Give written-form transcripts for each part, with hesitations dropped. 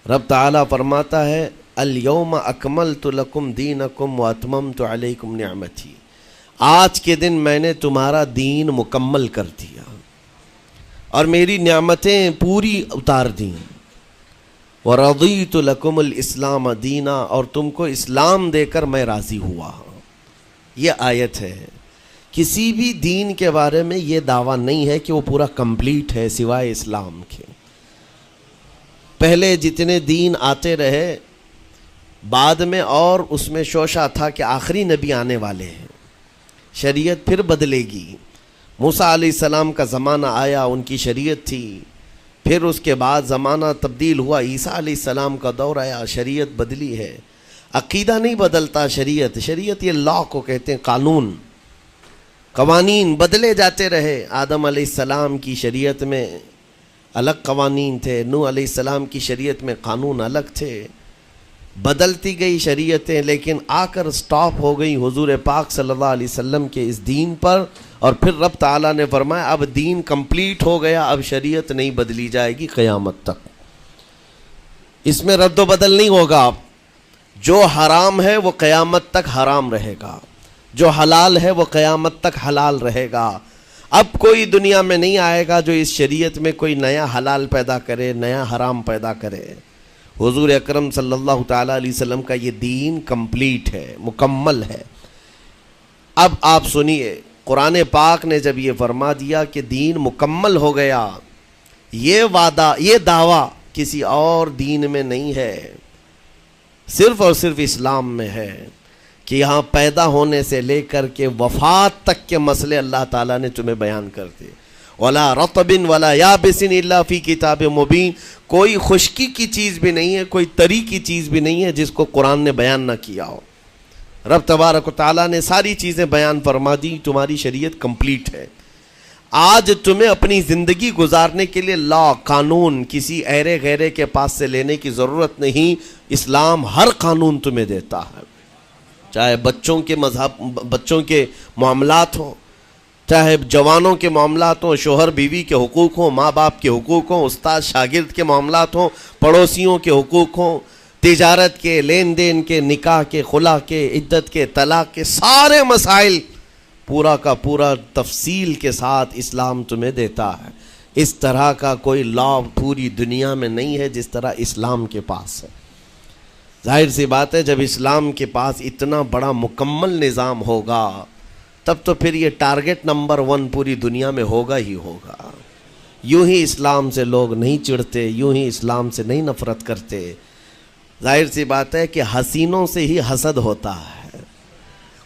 رب تعالیٰ فرماتا ہے الیوم اکملت لکم دینکم واتممت علیکم نعمتی، آج کے دن میں نے تمہارا دین مکمل کر دیا اور میری نعمتیں پوری اتار دیں، ورضیت لکم الاسلام دینا، اور تم کو اسلام دے کر میں راضی ہوا۔ یہ آیت ہے۔ کسی بھی دین کے بارے میں یہ دعویٰ نہیں ہے کہ وہ پورا کمپلیٹ ہے سوائے اسلام کے۔ پہلے جتنے دین آتے رہے بعد میں اور اس میں شوشہ تھا کہ آخری نبی آنے والے ہیں، شریعت پھر بدلے گی۔ موسیٰ علیہ السلام کا زمانہ آیا، ان کی شریعت تھی، پھر اس کے بعد زمانہ تبدیل ہوا، عیسیٰ علیہ السلام کا دور آیا، شریعت بدلی ہے۔ عقیدہ نہیں بدلتا، شریعت یہ لا کو کہتے ہیں، قانون، قوانین بدلے جاتے رہے۔ آدم علیہ السلام کی شریعت میں الگ قوانین تھے، نوح علیہ السلام کی شریعت میں قانون الگ تھے، بدلتی گئی شریعتیں، لیکن آ کر سٹاپ ہو گئی حضور پاک صلی اللہ علیہ وسلم کے اس دین پر، اور پھر رب تعالیٰ نے فرمایا اب دین کمپلیٹ ہو گیا، اب شریعت نہیں بدلی جائے گی قیامت تک، اس میں رد و بدل نہیں ہوگا۔ جو حرام ہے وہ قیامت تک حرام رہے گا، جو حلال ہے وہ قیامت تک حلال رہے گا۔ اب کوئی دنیا میں نہیں آئے گا جو اس شریعت میں کوئی نیا حلال پیدا کرے، نیا حرام پیدا کرے۔ حضور اکرم صلی اللہ تعالیٰ علیہ وسلم کا یہ دین کمپلیٹ ہے، مکمل ہے۔ اب آپ سنیے، قرآن پاک نے جب یہ فرما دیا کہ دین مکمل ہو گیا، یہ وعدہ، یہ دعویٰ کسی اور دین میں نہیں ہے، صرف اور صرف اسلام میں ہے، کہ یہاں پیدا ہونے سے لے کر کے وفات تک کے مسئلے اللہ تعالیٰ نے تمہیں بیان کر دیے۔ وَلَا رَطْبٍ وَلَا يَابِسٍ إِلَّا فِي كِتَابٍ مُبِينٍ، کوئی خشکی کی چیز بھی نہیں ہے، کوئی تری کی چیز بھی نہیں ہے جس کو قرآن نے بیان نہ کیا ہو۔ رب تبارک و تعالیٰ نے ساری چیزیں بیان فرما دی، تمہاری شریعت کمپلیٹ ہے۔ آج تمہیں اپنی زندگی گزارنے کے لیے لا، قانون کسی ایرے غیرے کے پاس سے لینے کی ضرورت نہیں، اسلام ہر قانون تمہیں دیتا ہے، چاہے بچوں کے بچوں کے معاملات ہوں، چاہے جوانوں کے معاملات ہوں، شوہر بیوی کے حقوق ہوں، ماں باپ کے حقوق ہوں، استاد شاگرد کے معاملات ہوں، پڑوسیوں کے حقوق ہوں، تجارت کے، لین دین کے، نکاح کے، خلا کے، عدت کے، طلاق کے، سارے مسائل پورا کا پورا تفصیل کے ساتھ اسلام تمہیں دیتا ہے۔ اس طرح کا کوئی لا پوری دنیا میں نہیں ہے جس طرح اسلام کے پاس ہے۔ ظاہر سی بات ہے، جب اسلام کے پاس اتنا بڑا مکمل نظام ہوگا تب تو پھر یہ ٹارگٹ نمبر 1 پوری دنیا میں ہوگا ہی ہوگا۔ یوں ہی اسلام سے لوگ نہیں چڑھتے، یوں ہی اسلام سے نہیں نفرت کرتے۔ ظاہر سی بات ہے کہ حسینوں سے ہی حسد ہوتا ہے،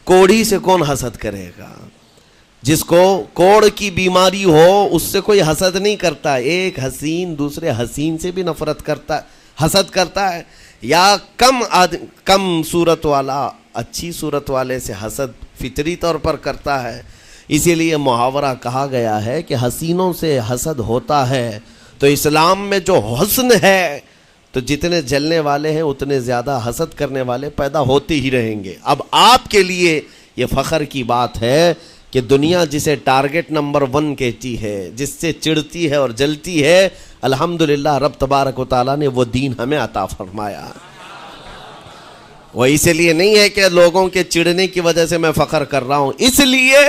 کوڑھی سے کون حسد کرے گا؟ جس کو کوڑ کی بیماری ہو اس سے کوئی حسد نہیں کرتا، ایک حسین دوسرے حسین سے بھی نفرت کرتا، حسد کرتا ہے، یا کم صورت والا اچھی صورت والے سے حسد فطری طور پر کرتا ہے۔ اسی لیے محاورہ کہا گیا ہے کہ حسینوں سے حسد ہوتا ہے، تو اسلام میں جو حسن ہے تو جتنے جلنے والے ہیں اتنے زیادہ حسد کرنے والے پیدا ہوتے ہی رہیں گے۔ اب آپ کے لیے یہ فخر کی بات ہے کہ دنیا جسے ٹارگٹ نمبر 1 کہتی ہے، جس سے چڑھتی ہے اور جلتی ہے، الحمدللہ رب تبارک و تعالیٰ نے وہ دین ہمیں عطا فرمایا۔ وہ اس لیے نہیں ہے کہ لوگوں کے چڑھنے کی وجہ سے میں فخر کر رہا ہوں، اس لیے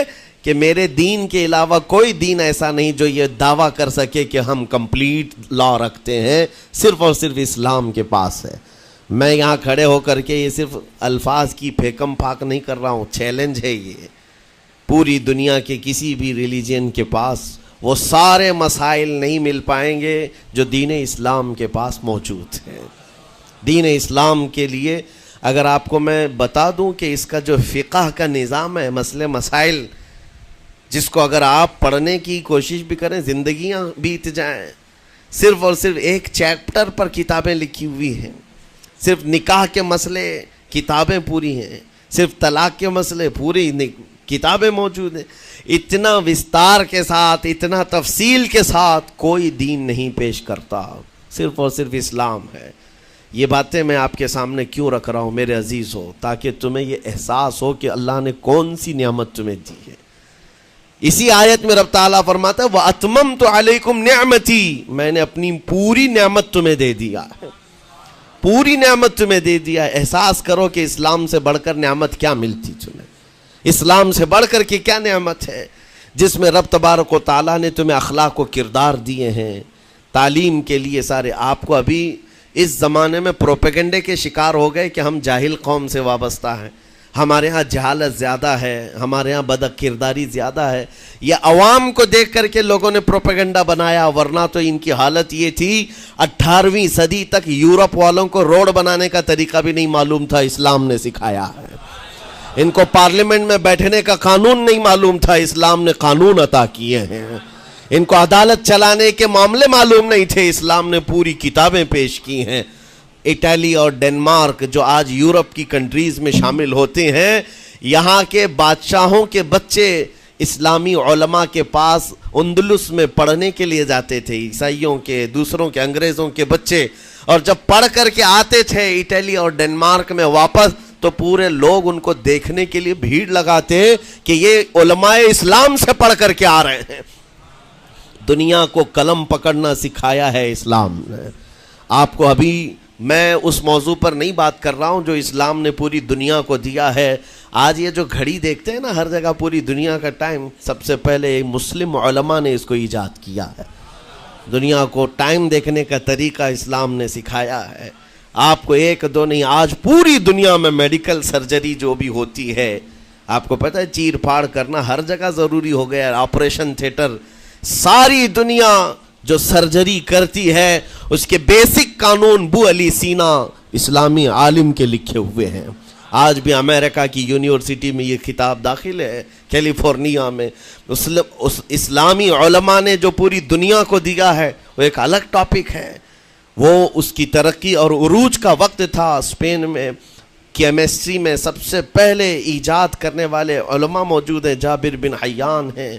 کہ میرے دین کے علاوہ کوئی دین ایسا نہیں جو یہ دعویٰ کر سکے کہ ہم کمپلیٹ لا رکھتے ہیں، صرف اور صرف اسلام کے پاس ہے۔ میں یہاں کھڑے ہو کر کے یہ صرف الفاظ کی پھیکم پھاک نہیں کر رہا ہوں، چیلنج ہے یہ۔ پوری دنیا کے کسی بھی ریلیجن کے پاس وہ سارے مسائل نہیں مل پائیں گے جو دین اسلام کے پاس موجود ہیں۔ دین اسلام کے لیے اگر آپ کو میں بتا دوں کہ اس کا جو فقہ کا نظام ہے، مسئلے مسائل، جس کو اگر آپ پڑھنے کی کوشش بھی کریں زندگیاں بیت جائیں، صرف اور صرف ایک چیپٹر پر کتابیں لکھی ہوئی ہیں، صرف نکاح کے مسئلے کتابیں پوری ہیں، صرف طلاق کے مسئلے پوری کتابیں موجود ہیں۔ اتنا وستار کے ساتھ، اتنا تفصیل کے ساتھ کوئی دین نہیں پیش کرتا، صرف اور صرف اسلام ہے۔ یہ باتیں میں آپ کے سامنے کیوں رکھ رہا ہوں میرے عزیز ہو، تاکہ تمہیں یہ احساس ہو کہ اللہ نے کون سی نعمت تمہیں دی ہے۔ اسی آیت میں رب تعالیٰ فرماتا ہے وَأَتْمَمْتُ عَلَيْكُمْ نِعْمَتِي، میں نے اپنی پوری نعمت تمہیں دے دیا ہے۔ پوری نعمت تمہیں دے دیا. احساس کرو کہ اسلام سے بڑھ کر نعمت کیا ملتی تمہیں. اسلام سے بڑھ کر کے کیا نعمت ہے جس میں رب تبارک و تعالیٰ نے تمہیں اخلاق و کردار دیے ہیں, تعلیم کے لیے سارے. آپ کو ابھی اس زمانے میں پروپیگنڈے کے شکار ہو گئے کہ ہم جاہل قوم سے وابستہ ہیں, ہمارے ہاں جہالت زیادہ ہے, ہمارے ہاں بد کرداری زیادہ ہے. یہ عوام کو دیکھ کر کے لوگوں نے پروپیگنڈا بنایا, ورنہ تو ان کی حالت یہ تھی 18ویں صدی تک یورپ والوں کو روڈ بنانے کا طریقہ بھی نہیں معلوم تھا, اسلام نے سکھایا ہے. ان کو پارلیمنٹ میں بیٹھنے کا قانون نہیں معلوم تھا, اسلام نے قانون عطا کیے ہیں. ان کو عدالت چلانے کے معاملے معلوم نہیں تھے, اسلام نے پوری کتابیں پیش کی ہیں. اٹلی اور ڈنمارک جو آج یورپ کی کنٹریز میں شامل ہوتے ہیں, یہاں کے بادشاہوں کے بچے اسلامی علماء کے پاس اندلس میں پڑھنے کے لیے جاتے تھے, عیسائیوں کے, دوسروں کے, انگریزوں کے بچے. اور جب پڑھ کر کے آتے تھے اٹلی اور ڈنمارک میں واپس, تو پورے لوگ ان کو دیکھنے کے لیے بھیڑ لگاتے کہ یہ علماء اسلام سے پڑھ کر کے آ رہے ہیں. دنیا کو قلم پکڑنا سکھایا ہے اسلام نے. آپ کو ابھی میں اس موضوع پر نہیں بات کر رہا ہوں جو اسلام نے پوری دنیا کو دیا ہے. آج یہ جو گھڑی دیکھتے ہیں نا ہر جگہ پوری دنیا کا ٹائم, سب سے پہلے مسلم علماء نے اس کو ایجاد کیا ہے. دنیا کو ٹائم دیکھنے کا طریقہ اسلام نے سکھایا ہے. آپ کو ایک دو نہیں, آج پوری دنیا میں میڈیکل سرجری جو بھی ہوتی ہے, آپ کو پتہ ہے چیر پھاڑ کرنا ہر جگہ ضروری ہو گیا ہے. آپریشن تھیٹر, ساری دنیا جو سرجری کرتی ہے اس کے بیسک قانون بو علی سینا اسلامی عالم کے لکھے ہوئے ہیں. آج بھی امریکہ کی یونیورسٹی میں یہ کتاب داخل ہے, کیلیفورنیا میں. اس اسلامی علماء نے جو پوری دنیا کو دیا ہے وہ ایک الگ ٹاپک ہے. وہ اس کی ترقی اور عروج کا وقت تھا. اسپین میں کیمسٹری میں سب سے پہلے ایجاد کرنے والے علماء موجود ہیں, جابر بن حیان ہیں,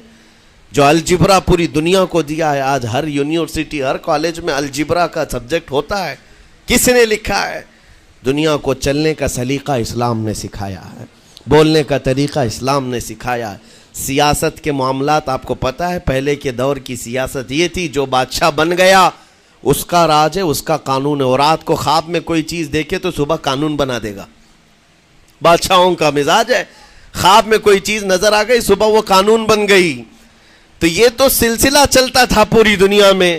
جو الجبرا پوری دنیا کو دیا ہے. آج ہر یونیورسٹی, ہر کالج میں الجبرا کا سبجیکٹ ہوتا ہے. کس نے لکھا ہے؟ دنیا کو چلنے کا سلیقہ اسلام نے سکھایا ہے, بولنے کا طریقہ اسلام نے سکھایا ہے. سیاست کے معاملات آپ کو پتہ ہے, پہلے کے دور کی سیاست یہ تھی جو بادشاہ بن گیا اس کا راج ہے, اس کا قانون ہے. اور رات کو خواب میں کوئی چیز دیکھے تو صبح قانون بنا دے گا. بادشاہوں کا مزاج ہے, خواب میں کوئی چیز نظر آ گئی صبح وہ قانون بن گئی. تو یہ تو سلسلہ چلتا تھا پوری دنیا میں.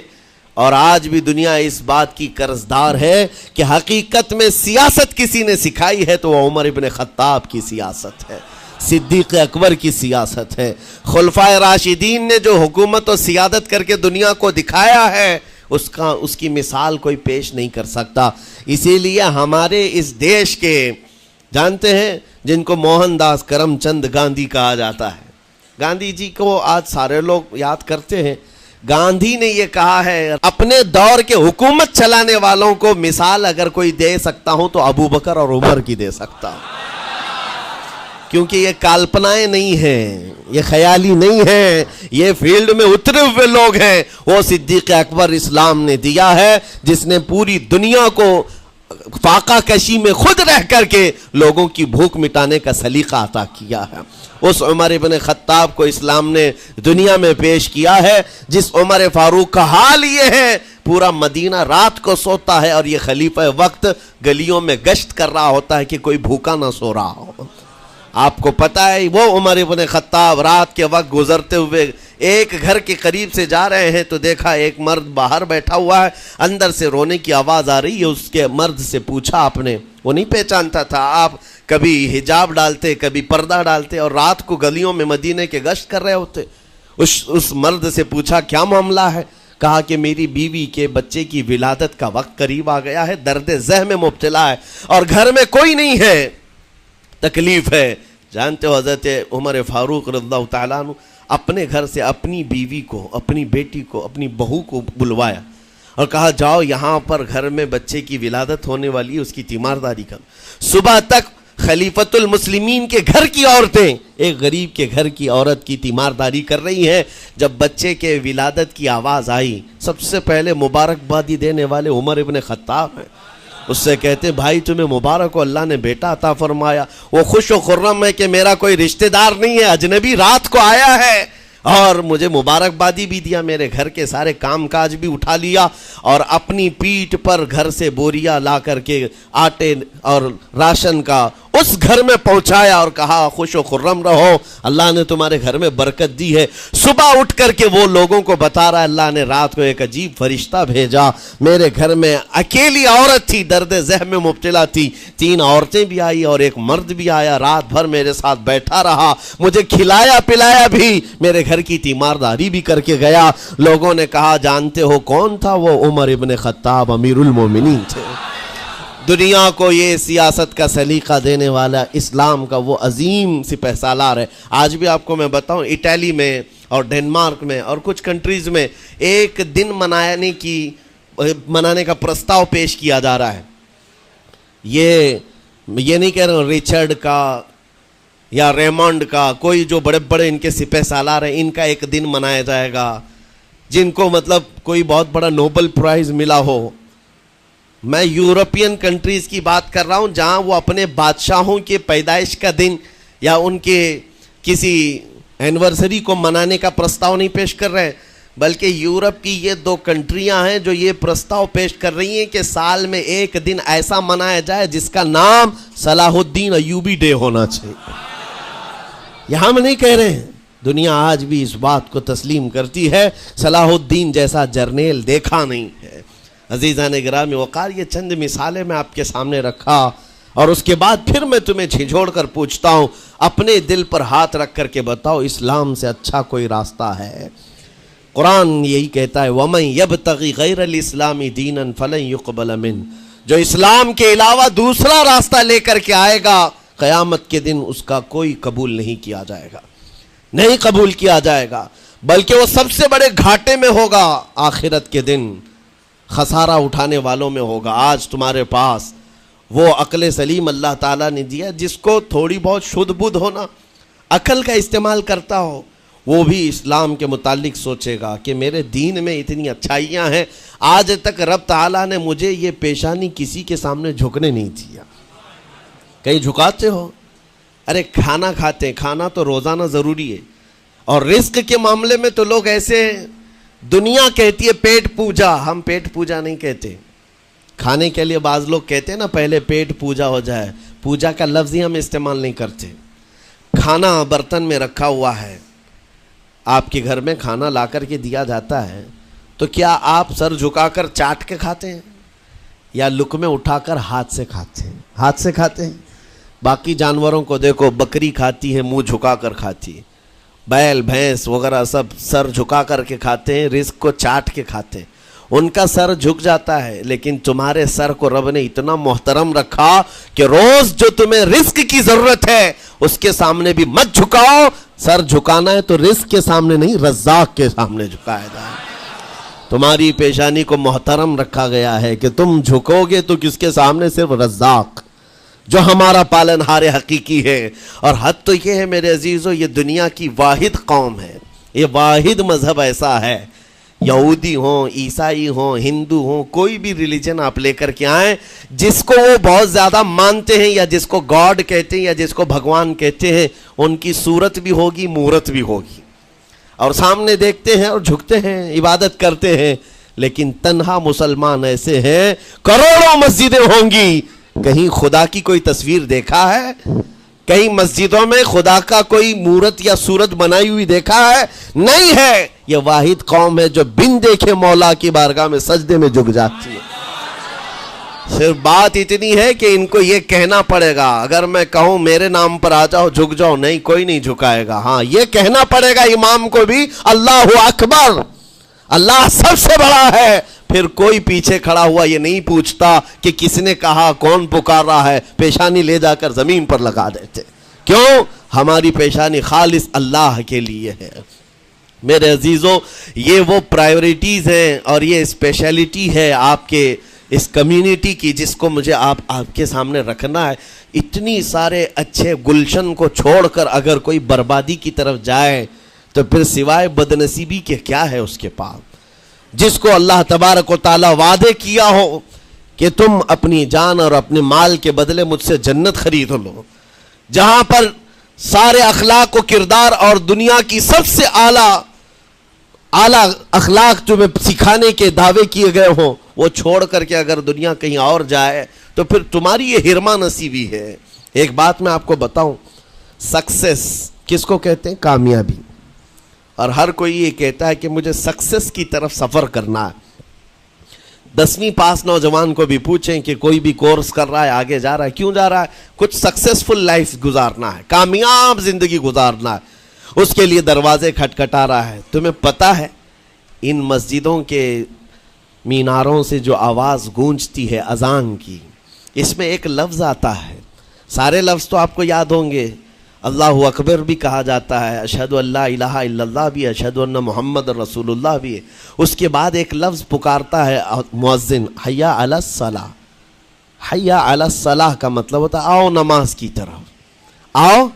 اور آج بھی دنیا اس بات کی قرضدار ہے کہ حقیقت میں سیاست کسی نے سکھائی ہے تو وہ عمر ابن خطاب کی سیاست ہے, صدیق اکبر کی سیاست ہے. خلفائے راشدین نے جو حکومت و سیادت کر کے دنیا کو دکھایا ہے اس کی مثال کوئی پیش نہیں کر سکتا. اسی لیے ہمارے اس دیش کے جانتے ہیں جن کو موہن داس کرم چند گاندھی کہا جاتا ہے, گاندھی جی کو آج سارے لوگ یاد کرتے ہیں. گاندھی نے یہ کہا ہے اپنے دور کے حکومت چلانے والوں کو مثال اگر کوئی دے سکتا ہوں تو ابو بکر اور عمر کی دے سکتا ہوں, کیونکہ یہ کالپنائیں نہیں ہیں, یہ خیالی نہیں ہیں, یہ فیلڈ میں اترے ہوئے لوگ ہیں. وہ صدیق اکبر اسلام نے دیا ہے جس نے پوری دنیا کو فاقہ کشی میں خود رہ کر کے لوگوں کی بھوک مٹانے کا سلیقہ عطا کیا ہے. اس عمر ابن خطاب کو اسلام نے دنیا میں پیش کیا ہے جس عمر فاروق کا حال یہ ہے پورا مدینہ رات کو سوتا ہے اور یہ خلیفہ وقت گلیوں میں گشت کر رہا ہوتا ہے کہ کوئی بھوکا نہ سو رہا ہو. آپ کو پتہ ہے وہ عمر ابن خطاب رات کے وقت گزرتے ہوئے ایک گھر کے قریب سے جا رہے ہیں تو دیکھا ایک مرد باہر بیٹھا ہوا ہے, اندر سے رونے کی آواز آ رہی ہے. اس کے مرد سے پوچھا آپ نے, وہ نہیں پہچانتا تھا. آپ کبھی حجاب ڈالتے کبھی پردہ ڈالتے اور رات کو گلیوں میں مدینے کے گشت کر رہے ہوتے. اس مرد سے پوچھا کیا معاملہ ہے؟ کہا کہ میری بیوی کے بچے کی ولادت کا وقت قریب آ گیا ہے, درد ذہ میں مبتلا ہے اور گھر میں کوئی نہیں ہے, تکلیف ہے. جانتے ہو حضرت عمر فاروق رضی اللہ تعالیٰ عنہ اپنے گھر سے اپنی بیوی کو, اپنی بیٹی کو, اپنی بہو کو بلوایا اور کہا جاؤ یہاں پر گھر میں بچے کی ولادت ہونے والی ہے, اس کی تیمارداری کرو. صبح تک خلیفۃ المسلمین کے گھر کی عورتیں ایک غریب کے گھر کی عورت کی تیمارداری کر رہی ہیں. جب بچے کے ولادت کی آواز آئی سب سے پہلے مبارکبادی دینے والے عمر ابن خطاب ہیں. اس سے کہتے بھائی تمہیں مبارک ہو, اللہ نے بیٹا عطا فرمایا. وہ خوش و خرم ہے کہ میرا کوئی رشتہ دار نہیں ہے, اجنبی رات کو آیا ہے اور مجھے مبارکبادی بھی دیا، میرے گھر کے سارے کام کاج بھی اٹھا لیا اور اپنی پیٹھ پر گھر سے بوریا لا کر کے آٹے اور راشن کا اس گھر میں پہنچایا اور کہا خوش و خرم رہو، اللہ نے تمہارے گھر میں برکت دی ہے۔ صبح اٹھ کر کے وہ لوگوں کو بتا رہا ہے اللہ نے رات کو ایک عجیب فرشتہ بھیجا، میرے گھر میں اکیلی عورت تھی، درد ذہن میں مبتلا تھی، 3 عورتیں بھی آئی اور ایک مرد بھی آیا، رات بھر میرے ساتھ بیٹھا رہا، مجھے کھلایا پلایا بھی، میرے گھر کی تیمارداری بھی کر کے گیا۔ لوگوں نے کہا جانتے ہو کون تھا؟ وہ عمر ابن خطاب امیر المومنین تھے۔ دنیا کو یہ سیاست کا سلیقہ دینے والا اسلام کا وہ عظیم سپہ سالار ہے۔ آج بھی آپ کو میں بتاؤں اٹلی میں اور ڈنمارک میں اور کچھ کنٹریز میں ایک دن منانے کا پرستاؤ پیش کیا جا رہا ہے۔ یہ نہیں کہہ رہا ہوں ریچرڈ کا یا ریمونڈ کا، کوئی جو بڑے بڑے ان کے سپہ سالار ہیں ان کا ایک دن منایا جائے گا، جن کو مطلب کوئی بہت بڑا نوبل پرائز ملا ہو۔ میں یورپین کنٹریز کی بات کر رہا ہوں جہاں وہ اپنے بادشاہوں کے پیدائش کا دن یا ان کے کسی اینیورسری کو منانے کا پرستاؤ نہیں پیش کر رہے، بلکہ یورپ کی یہ 2 کنٹریاں ہیں جو یہ پرستاؤ پیش کر رہی ہیں کہ سال میں ایک دن ایسا منایا جائے جس کا نام صلاح الدین ایوبی ڈے ہونا چاہیے۔ یہاں ہم نہیں کہہ رہے ہیں، دنیا آج بھی اس بات کو تسلیم کرتی ہے، صلاح الدین جیسا جرنیل دیکھا نہیں ہے۔ عزیزان گرامی وقار، یہ چند مثالیں میں آپ کے سامنے رکھا اور اس کے بعد پھر میں تمہیں جھنجھوڑ کر پوچھتا ہوں، اپنے دل پر ہاتھ رکھ کر کے بتاؤ اسلام سے اچھا کوئی راستہ ہے؟ قرآن یہی کہتا ہے وَمَن يَبْتَغِ غَيْرَ الْإِسْلَامِ دِينًا فَلَن يُقْبَلَ مِنْهُ، جو اسلام کے علاوہ دوسرا راستہ لے کر کے آئے گا قیامت کے دن اس کا کوئی قبول نہیں کیا جائے گا، نہیں قبول کیا جائے گا، بلکہ وہ سب سے بڑے گھاٹے میں ہوگا، آخرت کے دن خسارہ اٹھانے والوں میں ہوگا۔ آج تمہارے پاس وہ عقل سلیم اللہ تعالیٰ نے دیا، جس کو تھوڑی بہت شدھ بدھ ہونا، عقل کا استعمال کرتا ہو، وہ بھی اسلام کے متعلق سوچے گا کہ میرے دین میں اتنی اچھائیاں ہیں، آج تک رب تعالیٰ نے مجھے یہ پیشانی کسی کے سامنے جھکنے نہیں دیا۔ کہیں جھکاتے ہو؟ ارے کھانا کھاتے ہیں، کھانا تو روزانہ ضروری ہے، اور رزق کے معاملے میں تو لوگ ایسے، دنیا کہتی ہے پیٹ پوجا، ہم پیٹ پوجا نہیں کہتے۔ کھانے کے لیے بعض لوگ کہتے ہیں نا پہلے پیٹ پوجا ہو جائے، پوجا کا لفظ ہی ہم استعمال نہیں کرتے۔ کھانا برتن میں رکھا ہوا ہے، آپ کے گھر میں کھانا لا کر کے دیا جاتا ہے، تو کیا آپ سر جھکا کر چاٹ کے کھاتے ہیں یا لقمے اٹھا کر ہاتھ سے کھاتے ہیں؟ ہاتھ سے کھاتے ہیں۔ باقی جانوروں کو دیکھو، بکری کھاتی ہے منہ جھکا کر کھاتی ہے، بیل بھینس وغیرہ سب سر جھکا کر کے کھاتے ہیں، رزق کو چاٹ کے کھاتے ہیں، ان کا سر جھک جاتا ہے۔ لیکن تمہارے سر کو رب نے اتنا محترم رکھا کہ روز جو تمہیں رزق کی ضرورت ہے اس کے سامنے بھی مت جھکاؤ۔ سر جھکانا ہے تو رزق کے سامنے نہیں، رزاق کے سامنے جھکایا جائے۔ تمہاری پیشانی کو محترم رکھا گیا ہے کہ تم جھکو گے تو کس کے سامنے؟ صرف رزاق، جو ہمارا پالنہار حقیقی ہے۔ اور حد تو یہ ہے میرے عزیزو، یہ دنیا کی واحد قوم ہے، یہ واحد مذہب ایسا ہے، یہودی ہوں، عیسائی ہوں، ہندو ہوں، کوئی بھی ریلیجن آپ لے کر کے آئیں، جس کو وہ بہت زیادہ مانتے ہیں یا جس کو گاڈ کہتے ہیں یا جس کو بھگوان کہتے ہیں، ان کی صورت بھی ہوگی، مورت بھی ہوگی، اور سامنے دیکھتے ہیں اور جھکتے ہیں، عبادت کرتے ہیں۔ لیکن تنہا مسلمان ایسے ہیں، کروڑوں مسجدیں ہوں گی، کہیں خدا کی کوئی تصویر دیکھا ہے؟ کہیں مسجدوں میں خدا کا کوئی مورت یا صورت بنائی ہوئی دیکھا ہے؟ نہیں ہے۔ یہ واحد قوم ہے جو بن دیکھے مولا کی بارگاہ میں سجدے میں جھک جاتی ہے۔ صرف بات اتنی ہے کہ ان کو یہ کہنا پڑے گا، اگر میں کہوں میرے نام پر آ جاؤ جھک جاؤ، نہیں، کوئی نہیں جھکائے گا۔ ہاں یہ کہنا پڑے گا امام کو بھی، اللہ اکبر، اللہ سب سے بڑا ہے۔ پھر کوئی پیچھے کھڑا ہوا یہ نہیں پوچھتا کہ کس نے کہا، کون پکار رہا ہے، پیشانی لے جا کر زمین پر لگا دیتے۔ کیوں؟ ہماری پیشانی خالص اللہ کے لیے ہے۔ میرے عزیزوں، یہ وہ پرائیورٹیز ہیں اور یہ اسپیشلٹی ہے آپ کے اس کمیونٹی کی، جس کو مجھے آپ کے سامنے رکھنا ہے۔ اتنی سارے اچھے گلشن کو چھوڑ کر اگر کوئی بربادی کی طرف جائے تو پھر سوائے بدنصیبی کے کیا ہے اس کے پاس؟ جس کو اللہ تبارک و تعالیٰ وعدے کیا ہو کہ تم اپنی جان اور اپنے مال کے بدلے مجھ سے جنت خرید لو، جہاں پر سارے اخلاق و کردار اور دنیا کی سب سے اعلیٰ اخلاق تمہیں سکھانے کے دعوے کیے گئے ہوں، وہ چھوڑ کر کے اگر دنیا کہیں اور جائے تو پھر تمہاری یہ ہرما نصیبی ہے۔ ایک بات میں آپ کو بتاؤں، سکسیس کس کو کہتے ہیں؟ کامیابی۔ اور ہر کوئی یہ کہتا ہے کہ مجھے سکسیس کی طرف سفر کرنا ہے۔ 10ویں پاس نوجوان کو بھی پوچھیں کہ کوئی بھی کورس کر رہا ہے، آگے جا رہا ہے، کیوں جا رہا ہے؟ کچھ سکسیسفل لائف گزارنا ہے، کامیاب زندگی گزارنا ہے، اس کے لیے دروازے کھٹکھٹا رہا ہے۔ تمہیں پتہ ہے ان مسجدوں کے میناروں سے جو آواز گونجتی ہے اذان کی، اس میں ایک لفظ آتا ہے، سارے لفظ تو آپ کو یاد ہوں گے، اللہ اکبر بھی کہا جاتا ہے، اشہد ان لا الہ الا اللہ بھی، اشہد ان محمد رسول اللہ بھی ہے۔ اس کے بعد ایک لفظ پکارتا ہے مؤذن، حی علی الصلاۃ۔ حی علی الصلاۃ کا مطلب ہوتا ہے آؤ نماز کی طرف، آؤ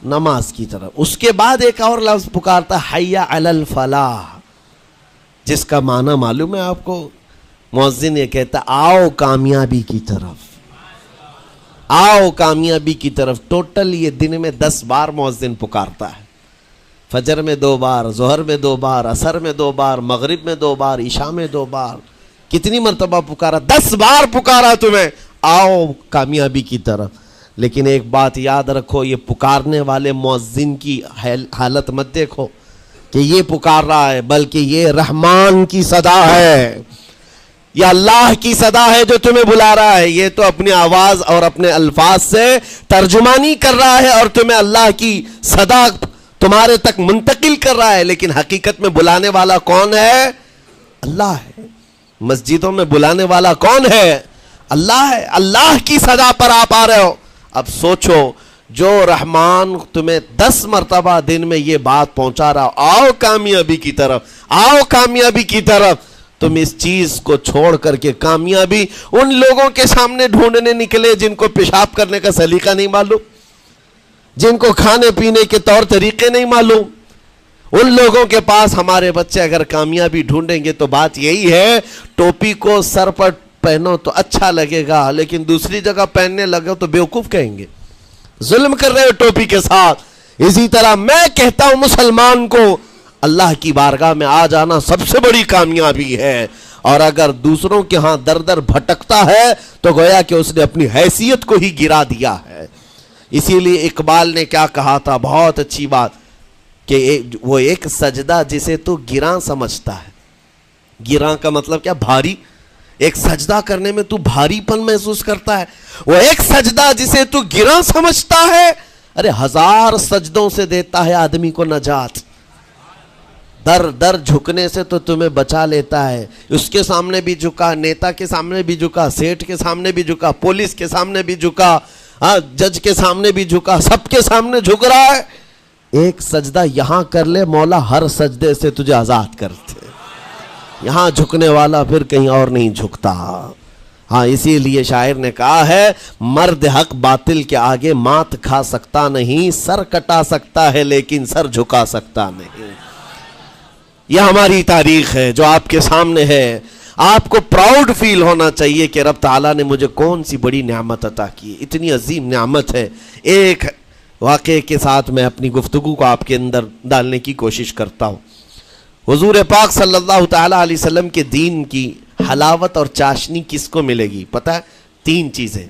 نماز کی طرف۔ اس کے بعد ایک اور لفظ پکارتا ہے حی علی الفلاح، جس کا معنی معلوم ہے آپ کو؟ مؤذن یہ کہتا ہے آؤ کامیابی کی طرف، آؤ کامیابی کی طرف۔ ٹوٹل یہ دن میں 10 بار مؤذن پکارتا ہے، فجر میں 2 بار، ظہر میں 2 بار، عصر میں 2 بار، مغرب میں 2 بار، عشاء میں 2 بار۔ کتنی مرتبہ پکارا؟ 10 بار پکارا تمہیں، آؤ کامیابی کی طرف۔ لیکن ایک بات یاد رکھو، یہ پکارنے والے مؤذن کی حالت مت دیکھو کہ یہ پکار رہا ہے، بلکہ یہ رحمان کی صدا ہے، یہ اللہ کی صدا ہے جو تمہیں بلا رہا ہے۔ یہ تو اپنی آواز اور اپنے الفاظ سے ترجمانی کر رہا ہے اور تمہیں اللہ کی صدا تمہارے تک منتقل کر رہا ہے، لیکن حقیقت میں بلانے والا کون ہے؟ اللہ ہے۔ مسجدوں میں بلانے والا کون ہے؟ اللہ ہے۔ اللہ کی صدا پر آپ آ رہے ہو۔ اب سوچو، جو رحمان تمہیں 10 مرتبہ دن میں یہ بات پہنچا رہا، آؤ کامیابی کی طرف، آؤ کامیابی کی طرف، تم اس چیز کو چھوڑ کر کے کامیابی ان لوگوں کے سامنے ڈھونڈنے نکلے جن کو پیشاب کرنے کا سلیقہ نہیں معلوم، جن کو کھانے پینے کے طور طریقے نہیں معلوم۔ ان لوگوں کے پاس ہمارے بچے اگر کامیابی ڈھونڈیں گے تو بات یہی ہے، ٹوپی کو سر پر پہنو تو اچھا لگے گا، لیکن دوسری جگہ پہننے لگو تو بیوقوف کہیں گے، ظلم کر رہے ہو ٹوپی کے ساتھ۔ اسی طرح میں کہتا ہوں مسلمان کو اللہ کی بارگاہ میں آ جانا سب سے بڑی کامیابی ہے، اور اگر دوسروں کے ہاں در در بھٹکتا ہے تو گویا کہ اس نے اپنی حیثیت کو ہی گرا دیا ہے۔ اسی لیے اقبال نے کیا کہا تھا، بہت اچھی بات، کہ وہ ایک سجدہ جسے تو گراں سمجھتا ہے، گراں کا مطلب کیا؟ بھاری۔ ایک سجدہ کرنے میں تو بھاری پن محسوس کرتا ہے، وہ ایک سجدہ جسے تو گراں سمجھتا ہے، ارے 1000 سجدوں سے دیتا ہے آدمی کو نجات۔ در در جھکنے سے تو تمہیں بچا لیتا ہے، اس کے سامنے بھی جھکا، نیتا کے سامنے بھی جھکا، سیٹھ کے سامنے بھی جھکا، پولیس کے سامنے بھی جھکا، جج کے سامنے بھی جھکا، سب کے سامنے جھک رہا ہے۔ ایک سجدہ یہاں کر لے، مولا ہر سجدے سے تجھے آزاد کرتے۔ یہاں جھکنے والا پھر کہیں اور نہیں جھکتا۔ ہاں، اسی لیے شاعر نے کہا ہے، مرد حق باطل کے آگے مات کھا سکتا نہیں، سر کٹا سکتا ہے لیکن سر جھکا سکتا نہیں۔ یہ ہماری تاریخ ہے جو آپ کے سامنے ہے۔ آپ کو پراؤڈ فیل ہونا چاہیے کہ رب تعالیٰ نے مجھے کون سی بڑی نعمت عطا کی، اتنی عظیم نعمت ہے۔ ایک واقعے کے ساتھ میں اپنی گفتگو کو آپ کے اندر ڈالنے کی کوشش کرتا ہوں۔ حضور پاک صلی اللہ تعالیٰ علیہ وسلم کے دین کی حلاوت اور چاشنی کس کو ملے گی؟ پتہ ہے؟ 3 چیزیں۔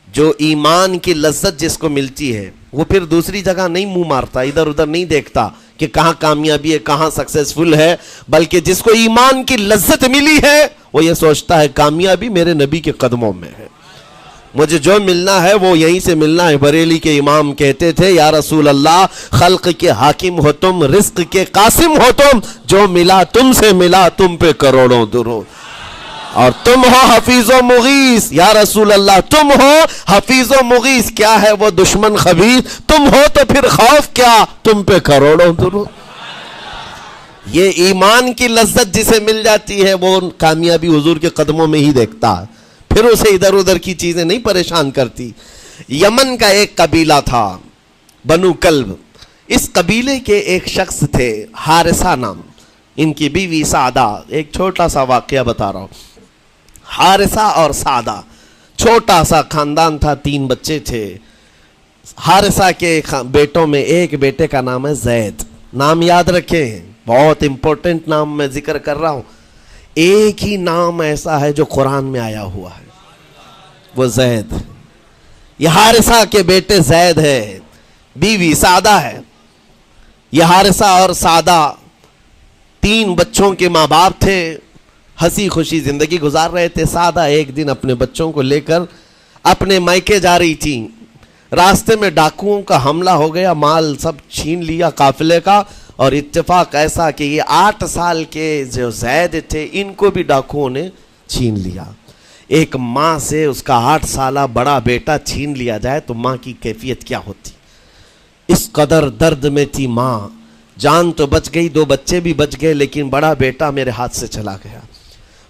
جو ایمان کی لذت جس کو ملتی ہے وہ پھر دوسری جگہ نہیں منہ مارتا، ادھر ادھر نہیں دیکھتا کہ کہاں کامیابی ہے، کہاں سکسیسفل ہے، بلکہ جس کو ایمان کی لذت ملی ہے وہ یہ سوچتا ہے کامیابی میرے نبی کے قدموں میں ہے، مجھے جو ملنا ہے وہ یہیں سے ملنا ہے۔ بریلی کے امام کہتے تھے، یا رسول اللہ، خلق کے حاکم ہو تم، رزق کے قاسم ہو تم، جو ملا تم سے ملا، تم پہ کروڑوں درود، اور تم ہو حفیظ و مغیث، یا رسول اللہ تم ہو حفیظ و مغیث، کیا ہے وہ دشمن خبیث، تم ہو تو پھر خوف کیا، تم پہ کروڑوں درود۔ یہ ایمان کی لذت جسے مل جاتی ہے وہ کامیابی حضور کے قدموں میں ہی دیکھتا ہے، پھر اسے ادھر ادھر کی چیزیں نہیں پریشان کرتی۔ یمن کا ایک قبیلہ تھا، بنو کلب۔ اس قبیلے کے ایک شخص تھے حارثہ نام، ان کی بیوی سعدہ۔ ایک چھوٹا سا واقعہ بتا رہا ہوں۔ حارثہ اور سعدہ چھوٹا سا خاندان تھا، 3 بچے تھے۔ حارثہ کے بیٹوں میں ایک بیٹے کا نام ہے زید. نام یاد رکھیں, بہت امپورٹنٹ نام میں ذکر کر رہا ہوں. ایک ہی نام ایسا ہے جو قرآن میں آیا ہوا ہے, وہ زید. یہ حارثہ کے بیٹے زید ہے, بیوی سعدہ ہے. یہ حارثہ اور سعدہ 3 بچوں کے ماں باپ تھے, ہنسی خوشی زندگی گزار رہے تھے. سعدہ ایک دن اپنے بچوں کو لے کر اپنے مائکے جا رہی تھی. راستے میں ڈاکوؤں کا حملہ ہو گیا, مال سب چھین لیا قافلے کا, اور اتفاق ایسا کہ یہ 8 سال کے جو زید تھے ان کو بھی ڈاکوؤں نے چھین لیا. ایک ماں سے اس کا 8 سالہ بڑا بیٹا چھین لیا جائے تو ماں کی کیفیت کیا ہوتی. اس قدر درد میں تھی ماں. جان تو بچ گئی, 2 بچے بھی بچ گئے, لیکن بڑا بیٹا میرے ہاتھ سے چلا گیا.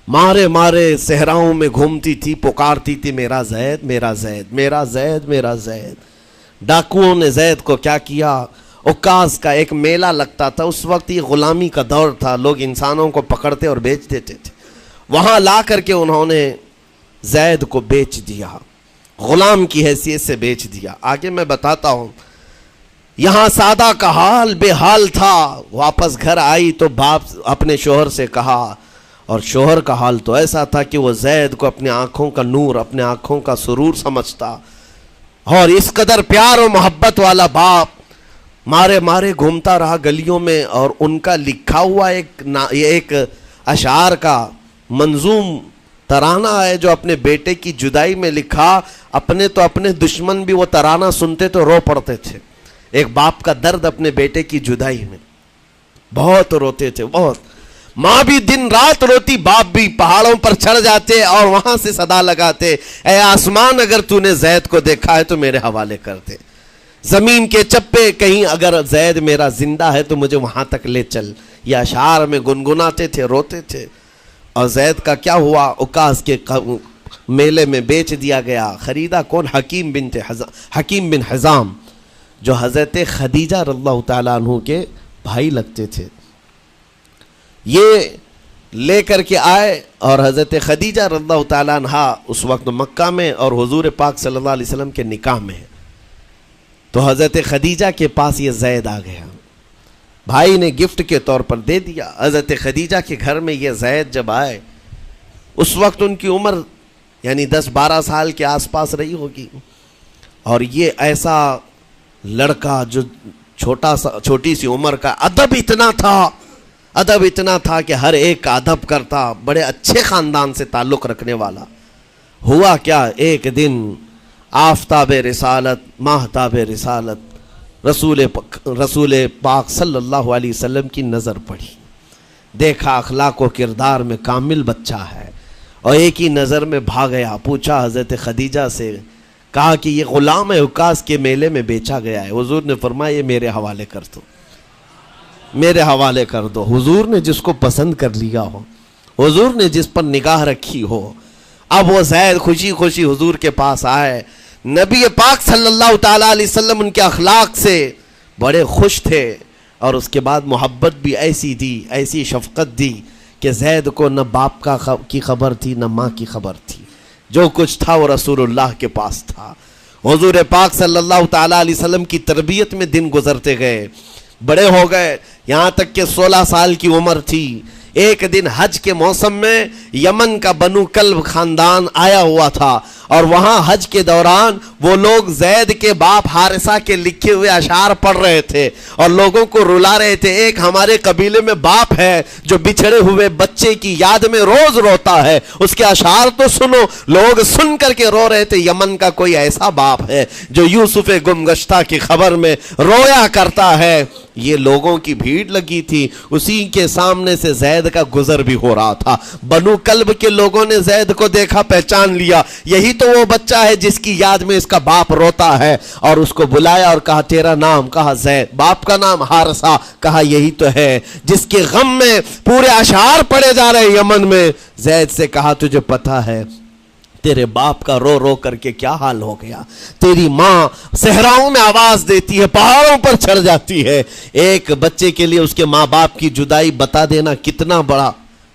مارے مارے صحراؤں میں گھومتی تھی, پکارتی تھی میرا زید میرا زید میرا زید میرا زید. ڈاکوؤں نے زید کو کیا کیا, عکاظ کا ایک میلہ لگتا تھا. اس وقت یہ غلامی کا دور تھا, لوگ انسانوں کو پکڑتے اور بیچ دیتے تھے. وہاں لا کر کے انہوں نے زید کو بیچ دیا, غلام کی حیثیت سے بیچ دیا. آگے میں بتاتا ہوں. یہاں سعدہ کا حال بے حال تھا. واپس گھر آئی تو باپ اپنے شوہر سے کہا, اور شوہر کا حال تو ایسا تھا کہ وہ زید کو اپنے آنکھوں کا نور, اپنے آنکھوں کا سرور سمجھتا. اور اس قدر پیار و محبت والا باپ مارے مارے گھومتا رہا گلیوں میں. اور ان کا لکھا ہوا ایک اشعار کا منظوم ترانہ ہے جو اپنے بیٹے کی جدائی میں لکھا. اپنے تو اپنے دشمن بھی وہ ترانہ سنتے تو رو پڑتے تھے. ایک باپ کا درد اپنے بیٹے کی جدائی میں, بہت روتے تھے, بہت. ماں بھی دن رات روتی, باپ بھی پہاڑوں پر چڑھ جاتے اور وہاں سے صدا لگاتے, اے آسمان اگر تو نے زید کو دیکھا ہے تو میرے حوالے کر دے. زمین کے چپے کہیں اگر زید میرا زندہ ہے تو مجھے وہاں تک لے چل. یہ اشعار میں گنگناتے تھے, روتے تھے. اور زید کا کیا ہوا, عکاظ کے میلے میں بیچ دیا گیا. خریدا کون, حکیم بن حزام, جو حضرت خدیجہ رضی اللہ تعالیٰ عنہ کے بھائی لگتے تھے. یہ لے کر کے آئے اور حضرت خدیجہ رضی اللہ تعالیٰ عنہ اس وقت مکہ میں اور حضور پاک صلی اللہ علیہ وسلم کے نکاح میں ہے. تو حضرت خدیجہ کے پاس یہ زید آ گیا, بھائی نے گفٹ کے طور پر دے دیا. حضرت خدیجہ کے گھر میں یہ زید جب آئے, اس وقت ان کی عمر یعنی 10-12 سال کے آس پاس رہی ہوگی. اور یہ ایسا لڑکا جو چھوٹی سی عمر کا, ادب اتنا تھا کہ ہر ایک کا ادب کرتا, بڑے اچھے خاندان سے تعلق رکھنے والا. ہوا کیا, ایک دن آفتاب رسالت, ماہتاب رسالت رسول پاک صلی اللہ علیہ وسلم کی نظر پڑی. دیکھا اخلاق و کردار میں کامل بچہ ہے, اور ایک ہی نظر میں بھاگ گیا. پوچھا حضرت خدیجہ سے, کہا کہ یہ غلام ہے, عکاظ کے میلے میں بیچا گیا ہے. حضور نے فرمایا یہ میرے حوالے کر دو, میرے حوالے کر دو. حضور نے جس کو پسند کر لیا ہو, حضور نے جس پر نگاہ رکھی ہو. اب وہ زید خوشی خوشی حضور کے پاس آئے. نبی پاک صلی اللہ تعالیٰ علیہ وسلم ان کے اخلاق سے بڑے خوش تھے, اور اس کے بعد محبت بھی ایسی دی, ایسی شفقت دی کہ زید کو نہ باپ کی خبر تھی نہ ماں کی خبر تھی. جو کچھ تھا وہ رسول اللہ کے پاس تھا. حضور پاک صلی اللہ تعالیٰ علیہ وسلم کی تربیت میں دن گزرتے گئے, بڑے ہو گئے, یہاں تک کہ 16 سال کی عمر تھی. ایک دن حج کے موسم میں یمن کا بنو کلب خاندان آیا ہوا تھا, اور وہاں حج کے دوران وہ لوگ زید کے باپ حارثہ کے لکھے ہوئے اشعار پڑھ رہے تھے اور لوگوں کو رلا رہے تھے. ایک ہمارے قبیلے میں باپ ہے جو بچھڑے ہوئے بچے کی یاد میں روز روتا ہے, اس کے اشعار تو سنو. لوگ سن کر کے رو رہے تھے, یمن کا کوئی ایسا باپ ہے جو یوسف گم گشتہ کی خبر میں رویا کرتا ہے. یہ لوگوں کی بھیڑ لگی تھی, اسی کے سامنے سے زید کا گزر بھی ہو رہا تھا. بنو کلب کے لوگوں نے زید کو دیکھا, پہچان لیا, یہی تو وہ بچہ ہے جس کی یاد میں اس کا باپ روتا ہے. اور اس کو بلایا اور کہا تیرا نام, کہا زید. باپ کا نام حارثہ, کہا یہی تو ہے جس کے غم میں پورے اشعار پڑے جا رہے یمن میں. زید سے کہا تجھے پتا ہے تیرے باپ کا رو رو کر کے کیا حال ہو گیا؟ تیری ماں صحراؤں میں آواز دیتی ہے, پہاڑوں پر چڑھ جاتی ہے. ایک بچے کے لیے اس کے ماں باپ کی جدائی بتا دینا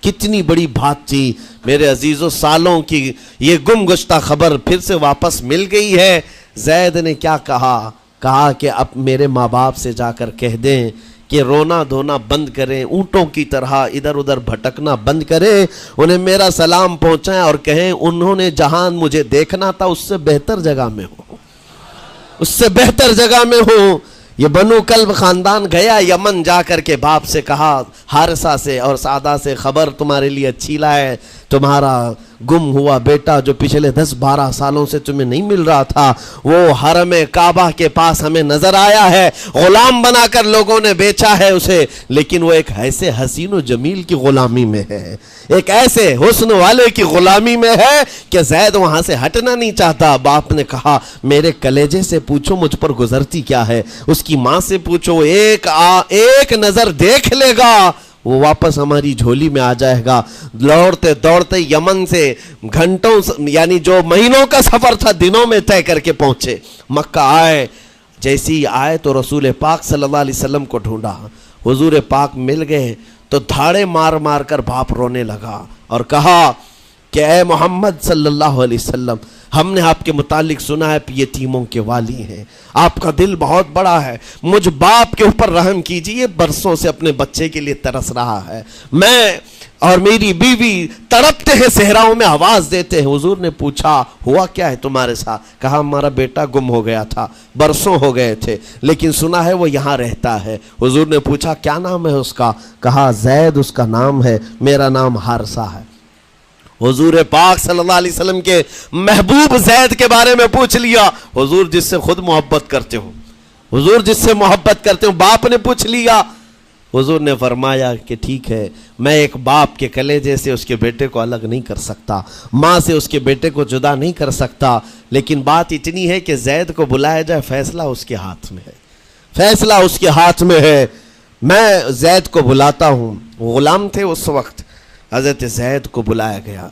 کتنی بڑی بات تھی. میرے عزیزوں, سالوں کی یہ گم گشتہ خبر پھر سے واپس مل گئی ہے. زید نے کیا کہا کہ اب میرے ماں باپ سے جا کر کہہ دیں کہ رونا دھونا بند کریں، اونٹوں کی طرح ادھر ادھر بھٹکنا بند کریں، انہیں میرا سلام پہنچائیں اور کہیں انہوں نے جہاں مجھے دیکھنا تھا اس سے بہتر جگہ میں ہوں، اس سے بہتر جگہ میں ہوں۔ یہ بنو کلب خاندان گیا یمن، جا کر کے باپ سے کہا، حارثہ سے اور سعدہ سے، خبر تمہارے لیے اچھی لائے، تمہارا گم ہوا بیٹا جو پچھلے 10-12 سالوں سے تمہیں نہیں مل رہا تھا وہ حرم کعبہ کے پاس ہمیں نظر آیا ہے، غلام بنا کر لوگوں نے بیچا ہے اسے، لیکن وہ ایک ایسے حسین و جمیل کی غلامی میں ہے، ایک ایسے حسن والے کی غلامی میں ہے کہ زید وہاں سے ہٹنا نہیں چاہتا۔ باپ نے کہا میرے کلیجے سے پوچھو مجھ پر گزرتی کیا ہے، اس کی ماں سے پوچھو، ایک نظر دیکھ لے گا وہ واپس ہماری جھولی میں آ جائے گا۔ دوڑتے دوڑتے یمن سے گھنٹوں یعنی جو مہینوں کا سفر تھا دنوں میں طے کر کے پہنچے، مکہ آئے، جیسی آئے تو رسول پاک صلی اللہ علیہ وسلم کو ڈھونڈا، حضور پاک مل گئے تو دھاڑے مار مار کر باپ رونے لگا اور کہا کہ اے محمد صلی اللہ علیہ وسلم، ہم نے آپ کے متعلق سنا ہے یتیموں کے والی ہیں، آپ کا دل بہت بڑا ہے، مجھ باپ کے اوپر رحم کیجئے، برسوں سے اپنے بچے کے لیے ترس رہا ہے، میں اور میری بیوی تڑپتے ہیں، صحراؤں میں آواز دیتے ہیں۔ حضور نے پوچھا ہوا کیا ہے تمہارے ساتھ؟ کہا ہمارا بیٹا گم ہو گیا تھا، برسوں ہو گئے تھے، لیکن سنا ہے وہ یہاں رہتا ہے۔ حضور نے پوچھا کیا نام ہے اس کا؟ کہا زید اس کا نام ہے، میرا نام حارثہ ہے۔ حضور پاک صلی اللہ علیہ وسلم کے محبوب زید کے بارے میں پوچھ لیا، حضور جس سے خود محبت کرتے ہو، حضور جس سے محبت کرتے ہو، باپ نے پوچھ لیا۔ حضور نے فرمایا کہ ٹھیک ہے، میں ایک باپ کے کلیجے سے اس کے بیٹے کو الگ نہیں کر سکتا، ماں سے اس کے بیٹے کو جدا نہیں کر سکتا، لیکن بات اتنی ہے کہ زید کو بلایا جائے، فیصلہ اس کے ہاتھ میں ہے، فیصلہ اس کے ہاتھ میں ہے۔ میں زید کو بلاتا ہوں، غلام تھے اس وقت، حضرت زید کو بلایا گیا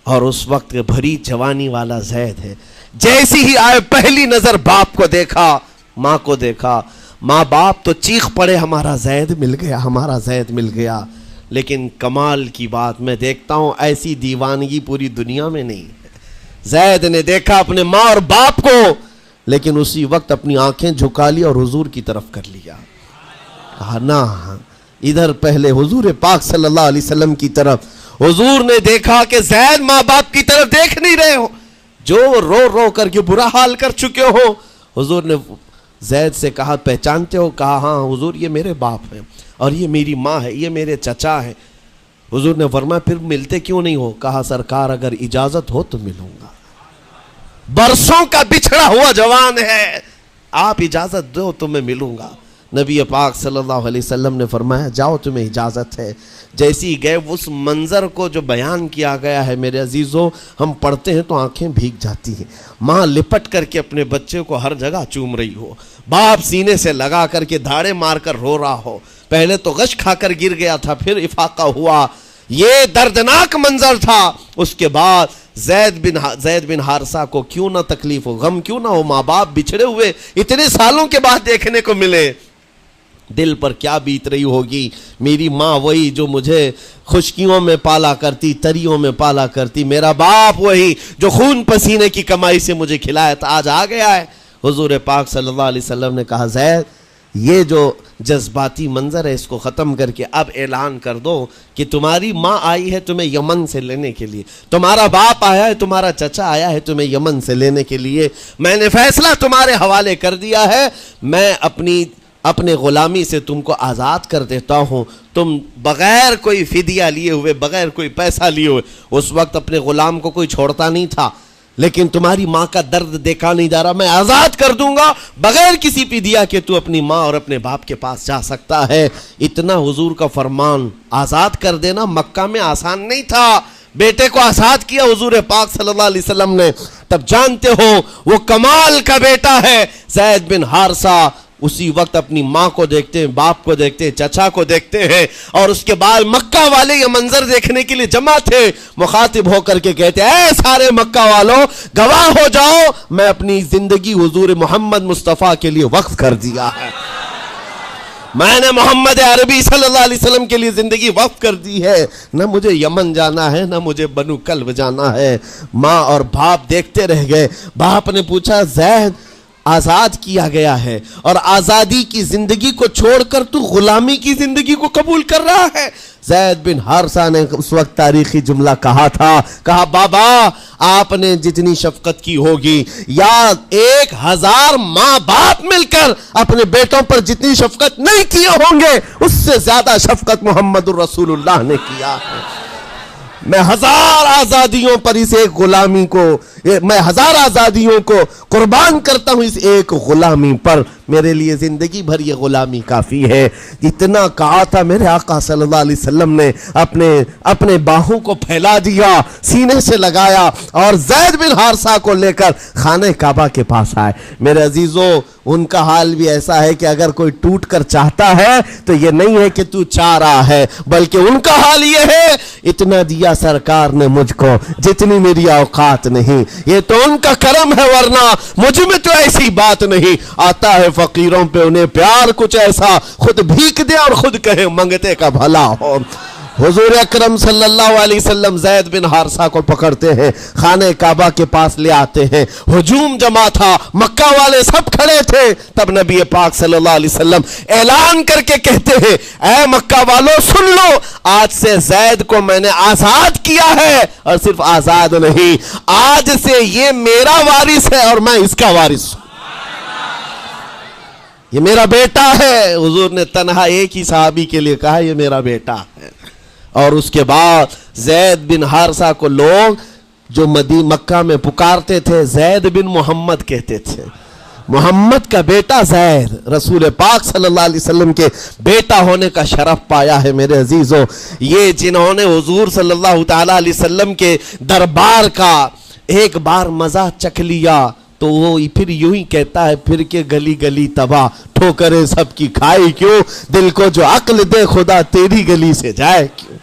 اور اس وقت بھری جوانی والا زید ہے، جیسی ہی آئے پہلی نظر باپ کو دیکھا، ماں کو دیکھا، ماں باپ تو چیخ پڑے ہمارا زید مل گیا، ہمارا زید مل گیا، لیکن کمال کی بات میں دیکھتا ہوں ایسی دیوانگی پوری دنیا میں نہیں ہے۔ زید نے دیکھا اپنے ماں اور باپ کو، لیکن اسی وقت اپنی آنکھیں جھکا لی اور حضور کی طرف کر لیا، کہا نہ ادھر پہلے حضور پاک صلی اللہ علیہ وسلم کی طرف۔ حضور نے دیکھا کہ زید ماں باپ کی طرف دیکھ نہیں رہے ہو، جو رو رو کر کے برا حال کر چکے ہو۔ حضور نے زید سے کہا پہچانتے ہو؟ کہا ہاں حضور یہ میرے باپ ہیں اور یہ میری ماں ہے، یہ میرے چچا ہیں۔ حضور نے فرمایا پھر ملتے کیوں نہیں ہو؟ کہا سرکار اگر اجازت ہو تو ملوں گا، برسوں کا بچھڑا ہوا جوان ہے، آپ اجازت دو تو میں ملوں گا۔ نبی پاک صلی اللہ علیہ وسلم نے فرمایا جاؤ تمہیں اجازت ہے۔ جیسی گئے اس منظر کو جو بیان کیا گیا ہے میرے عزیزوں، ہم پڑھتے ہیں تو آنکھیں بھیگ جاتی ہیں۔ ماں لپٹ کر کے اپنے بچے کو ہر جگہ چوم رہی ہو، باپ سینے سے لگا کر کے دھاڑے مار کر رو رہا ہو، پہلے تو غش کھا کر گر گیا تھا، پھر افاقہ ہوا، یہ دردناک منظر تھا۔ اس کے بعد زید بن حارثہ کو کیوں نہ تکلیف ہو، غم کیوں نہ ہو، ماں باپ بچھڑے ہوئے اتنے سالوں کے بعد دیکھنے کو ملے، دل پر کیا بیت رہی ہوگی۔ میری ماں وہی جو مجھے خشکیوں میں پالا کرتی، تریوں میں پالا کرتی، میرا باپ وہی جو خون پسینے کی کمائی سے مجھے کھلایا تھا، آج آ گیا ہے۔ حضور پاک صلی اللہ علیہ وسلم نے کہا زید یہ جو جذباتی منظر ہے اس کو ختم کر کے اب اعلان کر دو کہ تمہاری ماں آئی ہے تمہیں یمن سے لینے کے لیے، تمہارا باپ آیا ہے، تمہارا چچا آیا ہے تمہیں یمن سے لینے کے لیے، میں نے فیصلہ تمہارے حوالے کر دیا ہے، میں اپنے غلامی سے تم کو آزاد کر دیتا ہوں، تم بغیر کوئی فدیہ لیے ہوئے، بغیر کوئی پیسہ لیے ہوئے، اس وقت اپنے غلام کو کوئی چھوڑتا نہیں تھا، لیکن تمہاری ماں کا درد دیکھا نہیں جا رہا، میں آزاد کر دوں گا بغیر کسی فدیہ کے، تو اپنی ماں اور اپنے باپ کے پاس جا سکتا ہے۔ اتنا حضور کا فرمان، آزاد کر دینا مکہ میں آسان نہیں تھا، بیٹے کو آزاد کیا حضور پاک صلی اللہ علیہ وسلم نے، تب جانتے ہو وہ کمال کا بیٹا ہے زید بن حارثہ۔ اسی وقت اپنی ماں کو دیکھتے ہیں، باپ کو دیکھتے ہیں، چچا کو دیکھتے ہیں، اور اس کے بعد مکہ والے یہ منظر دیکھنے کے لیے جمع تھے، مخاطب ہو کر کے کہتے ہیں اے سارے مکہ والوں گواہ ہو جاؤ، میں اپنی زندگی حضور محمد مصطفیٰ کے لیے وقف کر دیا ہے، میں نے محمد عربی صلی اللہ علیہ وسلم کے لیے زندگی وقف کر دی ہے، نہ مجھے یمن جانا ہے، نہ مجھے بنو کلب جانا ہے۔ ماں اور باپ دیکھتے رہ گئے۔ باپ نے پوچھا زید آزاد کیا گیا ہے اور آزادی کی زندگی کو چھوڑ کر تو غلامی کی زندگی کو قبول کر رہا ہے۔ زید بن حارثہ نے اس وقت تاریخی جملہ کہا تھا، کہا بابا آپ نے جتنی شفقت کی ہوگی یا 1000 ماں باپ مل کر اپنے بیٹوں پر جتنی شفقت نہیں کیے ہوں گے اس سے زیادہ شفقت محمد الرسول اللہ نے کیا ہے۔ میں 1000 آزادیوں پر اس ایک غلامی کو، میں 1000 آزادیوں کو قربان کرتا ہوں اس ایک غلامی پر، میرے لیے زندگی بھر یہ غلامی کافی ہے۔ اتنا کہا تھا میرے آقا صلی اللہ علیہ وسلم نے اپنے باہوں کو پھیلا دیا، سینے سے لگایا اور زید بن حارثہ کو لے کر خانہ کعبہ کے پاس آئے۔ میرے عزیزو ان کا حال بھی ایسا ہے کہ اگر کوئی ٹوٹ کر چاہتا ہے تو یہ نہیں ہے کہ تو چاہ رہا ہے، بلکہ ان کا حال یہ ہے اتنا دیا سرکار نے مجھ کو جتنی میری اوقات نہیں، یہ تو ان کا کرم ہے ورنہ مجھ میں تو ایسی بات نہیں۔ آتا ہے فقیروں پہ انہیں پیار کچھ ایسا، خود بھیک دے اور خود کہے منگتے کا بھلا ہو۔ حضور اکرم صلی اللہ علیہ وسلم زید بن حارثہ کو پکڑتے ہیں، خانہ کعبہ کے پاس لے آتے ہیں، ہجوم جمع تھا، مکہ والے سب کھڑے تھے۔ تب نبی پاک صلی اللہ علیہ وسلم اعلان کر کے کہتے ہیں اے مکہ والوں سن لو، آج سے زید کو میں نے آزاد کیا ہے، اور صرف آزاد نہیں، آج سے یہ میرا وارث ہے اور میں اس کا وارث ہوں، یہ میرا بیٹا ہے۔ حضور نے تنہا ایک ہی صحابی کے لیے کہا یہ میرا بیٹا ہے۔ اور اس کے بعد زید بن حارثہ کو لوگ جو مکہ میں پکارتے تھے زید بن محمد کہتے تھے، محمد کا بیٹا زید، رسول پاک صلی اللہ علیہ وسلم کے بیٹا ہونے کا شرف پایا ہے۔ میرے عزیزو یہ جنہوں نے حضور صلی اللہ تعالی علیہ وسلم کے دربار کا ایک بار مزہ چکھ لیا تو وہ پھر یوں ہی کہتا ہے پھر کے گلی گلی تباہ، ٹھوکریں سب کی کھائی کیوں، دل کو جو عقل دے خدا تیری گلی سے جائے کیوں۔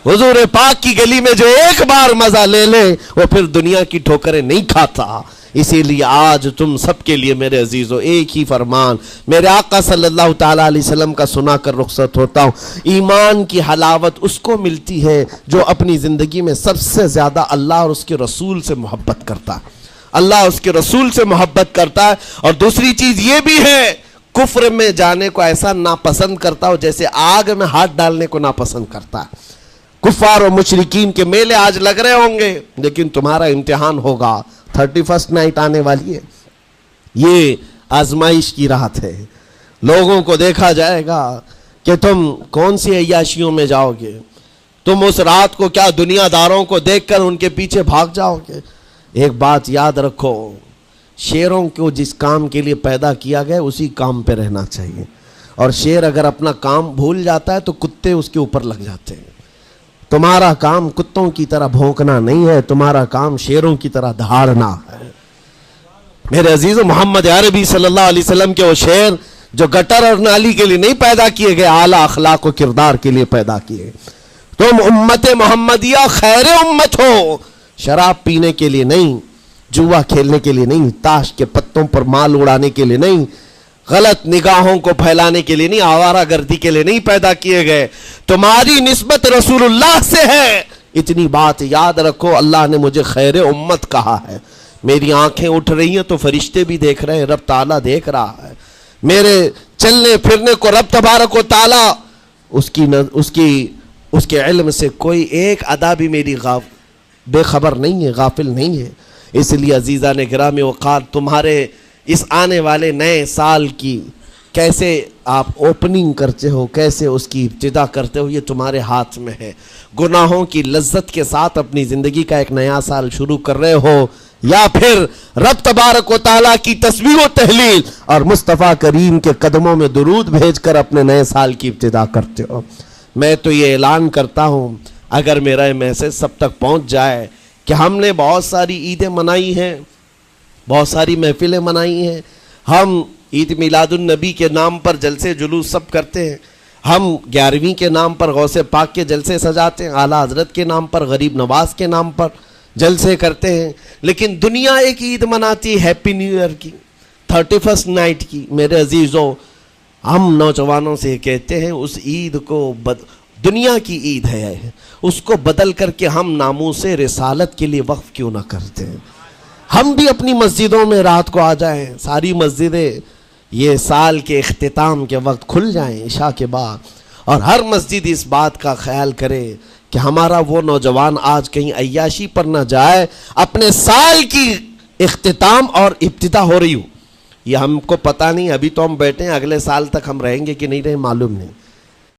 حضور پاک کی گلی میں جو ایک بار مزہ لے لے وہ پھر دنیا کی ٹھوکریں نہیں کھاتا۔ اسی لیے آج تم سب کے لیے میرے عزیزو ایک ہی فرمان میرے آقا صلی اللہ تعالیٰ علیہ وسلم کا سنا کر رخصت ہوتا ہوں۔ ایمان کی حلاوت اس کو ملتی ہے جو اپنی زندگی میں سب سے زیادہ اللہ اور اس کے رسول سے محبت کرتا ہے، اللہ اس کے رسول سے محبت کرتا ہے۔ اور دوسری چیز یہ بھی ہے کفر میں جانے کو ایسا ناپسند کرتا ہو جیسے آگ میں ہاتھ ڈالنے کو ناپسند کرتا ہے۔ کفار و مشرکین کے میلے آج لگ رہے ہوں گے لیکن تمہارا امتحان ہوگا، 31 نائٹ آنے والی ہے، یہ آزمائش کی رات ہے۔ لوگوں کو دیکھا جائے گا کہ تم کون سی عیاشیوں میں جاؤ گے، تم اس رات کو کیا دنیا داروں کو دیکھ کر ان کے پیچھے بھاگ جاؤ گے۔ ایک بات یاد رکھو، شیروں کو جس کام کے لیے پیدا کیا گیا اسی کام پہ رہنا چاہیے، اور شیر اگر اپنا کام بھول جاتا ہے تو کتے اس کے اوپر لگ جاتے ہیں۔ تمہارا کام کتوں کی طرح بھونکنا نہیں ہے، تمہارا کام شیروں کی طرح دھاڑنا ہے۔ میرے عزیز محمد عربی صلی اللہ علیہ وسلم کے وہ شیر جو گٹر اور نالی کے لیے نہیں پیدا کیے گئے، اعلیٰ اخلاق و کردار کے لیے پیدا کیے۔ تم امت محمدیہ خیر امت ہو، شراب پینے کے لیے نہیں، جوا کھیلنے کے لیے نہیں، تاش کے پتوں پر مال اڑانے کے لیے نہیں، غلط نگاہوں کو پھیلانے کے لیے نہیں، آوارہ گردی کے لیے نہیں پیدا کیے گئے۔ تمہاری نسبت رسول اللہ سے ہے، اتنی بات یاد رکھو۔ اللہ نے مجھے خیر امت کہا ہے، میری آنکھیں اٹھ رہی ہیں تو فرشتے بھی دیکھ رہے ہیں، رب تعالیٰ دیکھ رہا ہے میرے چلنے پھرنے کو۔ رب تبارک و تعالیٰ اس کے علم سے کوئی ایک ادا بھی میری بے خبر نہیں ہے، غافل نہیں ہے۔ اس لیے عزیزان گرامی وقار تمہارے اس آنے والے نئے سال کی کیسے آپ اوپننگ کرتے ہو، کیسے اس کی ابتدا کرتے ہو، یہ تمہارے ہاتھ میں ہے۔ گناہوں کی لذت کے ساتھ اپنی زندگی کا ایک نیا سال شروع کر رہے ہو، یا پھر رب تبارک و تعالیٰ کی تسبیح و تہلیل اور مصطفیٰ کریم کے قدموں میں درود بھیج کر اپنے نئے سال کی ابتدا کرتے ہو۔ میں تو یہ اعلان کرتا ہوں اگر میرا یہ میسج سب تک پہنچ جائے کہ ہم نے بہت ساری عیدیں منائی ہیں، بہت ساری محفلیں منائی ہیں، ہم عید میلاد النبی کے نام پر جلسے جلوس سب کرتے ہیں، ہم 11ویں کے نام پر غوث پاک کے جلسے سجاتے ہیں، اعلیٰ حضرت کے نام پر، غریب نواز کے نام پر جلسے کرتے ہیں، لیکن دنیا ایک عید مناتی ہے ہیپی نیو ایئر کی، 31 نائٹ کی۔ میرے عزیزوں ہم نوجوانوں سے کہتے ہیں اس عید کو دنیا کی عید ہے، اس کو بدل کر کے ہم ناموس رسالت کے لیے وقف کیوں نہ کرتے ہیں؟ ہم بھی اپنی مسجدوں میں رات کو آ جائیں، ساری مسجدیں یہ سال کے اختتام کے وقت کھل جائیں عشاء کے بعد، اور ہر مسجد اس بات کا خیال کرے کہ ہمارا وہ نوجوان آج کہیں عیاشی پر نہ جائے، اپنے سال کی اختتام اور ابتدا ہو رہی ہو، یہ ہم کو پتہ نہیں، ابھی تو ہم بیٹھے ہیں، اگلے سال تک ہم رہیں گے کہ نہیں رہیں معلوم نہیں۔